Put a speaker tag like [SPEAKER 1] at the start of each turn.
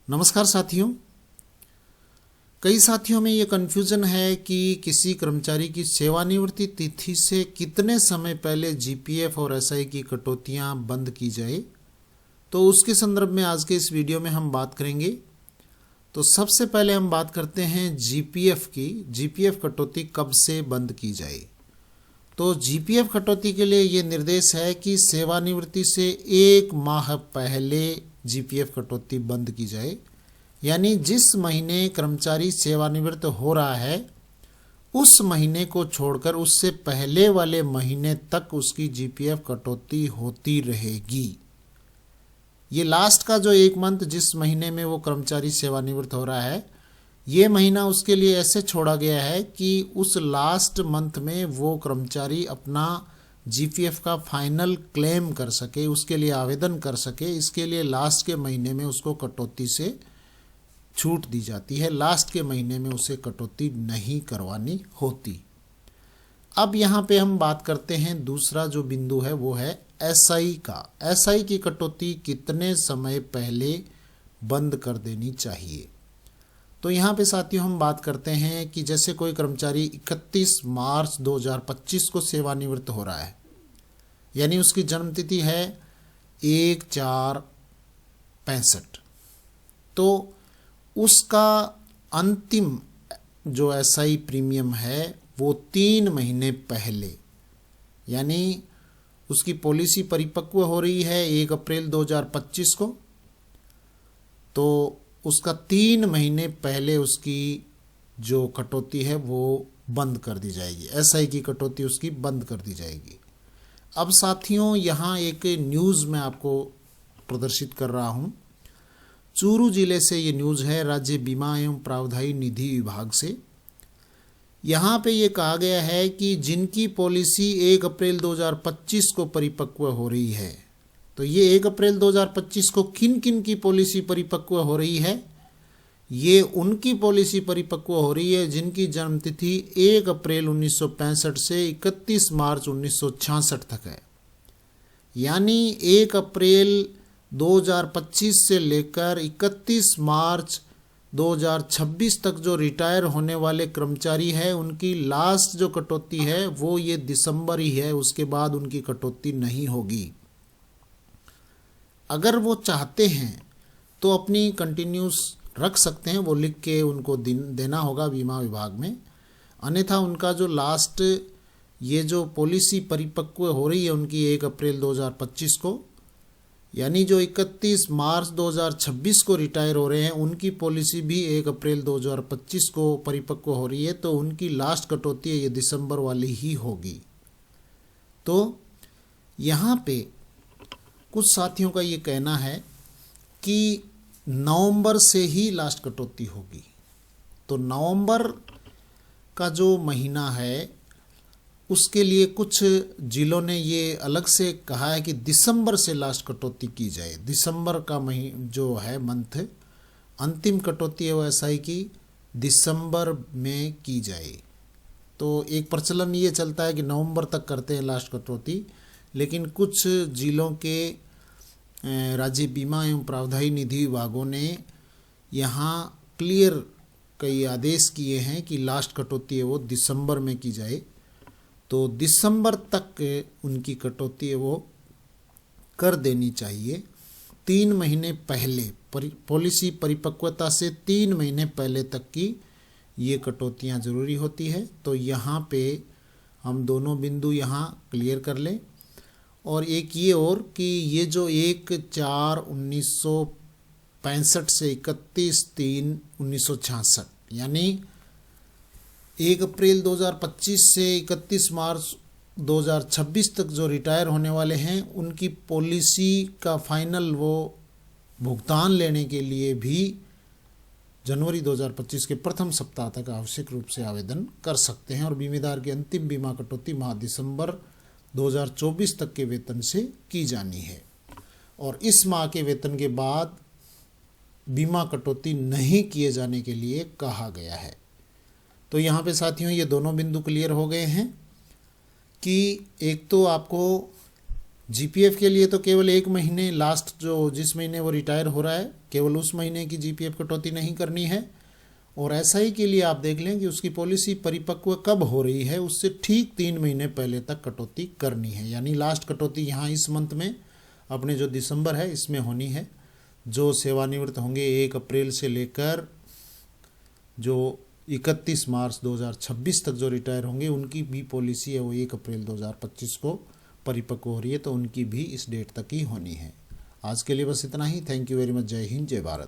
[SPEAKER 1] नमस्कार साथियों। कई साथियों में ये कन्फ्यूज़न है कि किसी कर्मचारी की सेवानिवृत्ति तिथि से कितने समय पहले जीपीएफ और एसआई की कटौतियां बंद की जाए। तो उसके संदर्भ में आज के इस वीडियो में हम बात करेंगे। तो सबसे पहले हम बात करते हैं जीपीएफ की। जीपीएफ कटौती कब से बंद की जाए। तो जीपीएफ कटौती के लिए ये निर्देश है कि सेवानिवृत्ति से 1 माह पहले जीपीएफ कटौती बंद की जाए। यानी जिस महीने कर्मचारी सेवानिवृत्त हो रहा है उस महीने को छोड़कर उससे पहले वाले महीने तक उसकी जीपीएफ कटौती होती रहेगी। ये लास्ट का जो 1 मंथ जिस महीने में वो कर्मचारी सेवानिवृत्त हो रहा है, ये महीना उसके लिए ऐसे छोड़ा गया है कि उस लास्ट मंथ में वो कर्मचारी अपना जीपीएफ का फाइनल क्लेम कर सके, उसके लिए आवेदन कर सके। इसके लिए लास्ट के महीने में उसको कटौती से छूट दी जाती है। लास्ट के महीने में उसे कटौती नहीं करवानी होती। अब यहाँ पे हम बात करते हैं, दूसरा जो बिंदु है वो है एसआई का। एसआई की कटौती कितने समय पहले बंद कर देनी चाहिए। तो यहाँ पे साथियों हम बात करते हैं कि जैसे कोई कर्मचारी 31 मार्च 2025 को सेवानिवृत्त हो रहा है, यानी उसकी जन्मतिथि है 1/4/65, तो उसका अंतिम जो एसआई प्रीमियम है वो 3 महीने पहले, यानी उसकी पॉलिसी परिपक्व हो रही है 1 अप्रैल 2025 को, तो उसका 3 महीने पहले उसकी जो कटौती है वो बंद कर दी जाएगी। एसआई की कटौती उसकी बंद कर दी जाएगी। अब साथियों यहाँ एक न्यूज़ मैं आपको प्रदर्शित कर रहा हूँ। चूरू जिले से ये न्यूज़ है, राज्य बीमा एवं प्रावधायी निधि विभाग से। यहाँ पे ये कहा गया है कि जिनकी पॉलिसी 1 अप्रैल 2025 को परिपक्व हो रही है, तो ये 1 अप्रैल 2025 को किन किन की पॉलिसी परिपक्व हो रही है। ये उनकी पॉलिसी परिपक्व हो रही है जिनकी जन्मतिथि 1 अप्रैल 1965 से 31 मार्च 1966 तक है। यानी 1 अप्रैल 2025 से लेकर 31 मार्च 2026 तक जो रिटायर होने वाले कर्मचारी है उनकी लास्ट जो कटौती है वो ये दिसंबर ही है। उसके बाद उनकी कटौती नहीं होगी। अगर वो चाहते हैं तो अपनी कंटिन्यूस रख सकते हैं, वो लिख के उनको देना होगा बीमा विभाग में। अन्यथा उनका जो लास्ट ये जो पॉलिसी परिपक्व हो रही है उनकी 1 अप्रैल 2025 को, यानी जो 31 मार्च 2026 को रिटायर हो रहे हैं उनकी पॉलिसी भी 1 अप्रैल 2025 को परिपक्व हो रही है, तो उनकी लास्ट कटौती ये दिसंबर वाली ही होगी। तो यहाँ पे कुछ साथियों का ये कहना है कि नवंबर से ही लास्ट कटौती होगी। तो नवंबर का जो महीना है उसके लिए कुछ जिलों ने ये अलग से कहा है कि दिसंबर से लास्ट कटौती की जाए। दिसंबर का जो है मंथ, अंतिम कटौती है वो एसआई की दिसंबर में की जाए। तो एक प्रचलन ये चलता है कि नवंबर तक करते हैं लास्ट कटौती, लेकिन कुछ जिलों के राज्य बीमा एवं प्रावधायी निधि विभागों ने यहाँ क्लियर कई आदेश किए हैं कि लास्ट कटौती है वो दिसंबर में की जाए। तो दिसंबर तक उनकी कटौती है वो कर देनी चाहिए। 3 महीने पहले, पॉलिसी परिपक्वता से 3 महीने पहले तक की ये कटौतियाँ ज़रूरी होती है। तो यहाँ पे हम दोनों बिंदु यहाँ क्लियर कर लें। और एक ये और कि ये जो 1/4/1965 से 31/3/1966, यानी 1 अप्रैल 2025 से 31 मार्च 2026 तक जो रिटायर होने वाले हैं उनकी पॉलिसी का फाइनल वो भुगतान लेने के लिए भी जनवरी 2025 के प्रथम सप्ताह तक आवश्यक रूप से आवेदन कर सकते हैं। और बीमेदार की अंतिम बीमा कटौती माह दिसंबर 2024 तक के वेतन से की जानी है। और इस माह के वेतन के बाद बीमा कटौती नहीं किए जाने के लिए कहा गया है। तो यहाँ पे साथियों ये दोनों बिंदु क्लियर हो गए हैं कि एक तो आपको जीपीएफ के लिए तो केवल 1 महीने लास्ट जो जिस महीने वो रिटायर हो रहा है केवल उस महीने की जीपीएफ कटौती नहीं करनी है। और एसआई के लिए आप देख लें कि उसकी पॉलिसी परिपक्व कब हो रही है उससे ठीक 3 महीने पहले तक कटौती करनी है। यानी लास्ट कटौती यहाँ इस मंथ में अपने जो दिसंबर है इसमें होनी है। जो सेवानिवृत्त होंगे 1 अप्रैल से लेकर जो 31 मार्च 2026 तक जो रिटायर होंगे उनकी भी पॉलिसी है वो 1 अप्रैल 2025 को परिपक्व हो रही है, तो उनकी भी इस डेट तक ही होनी है। आज के लिए बस इतना ही। Thank you very much. Jai Hind, जय भारत।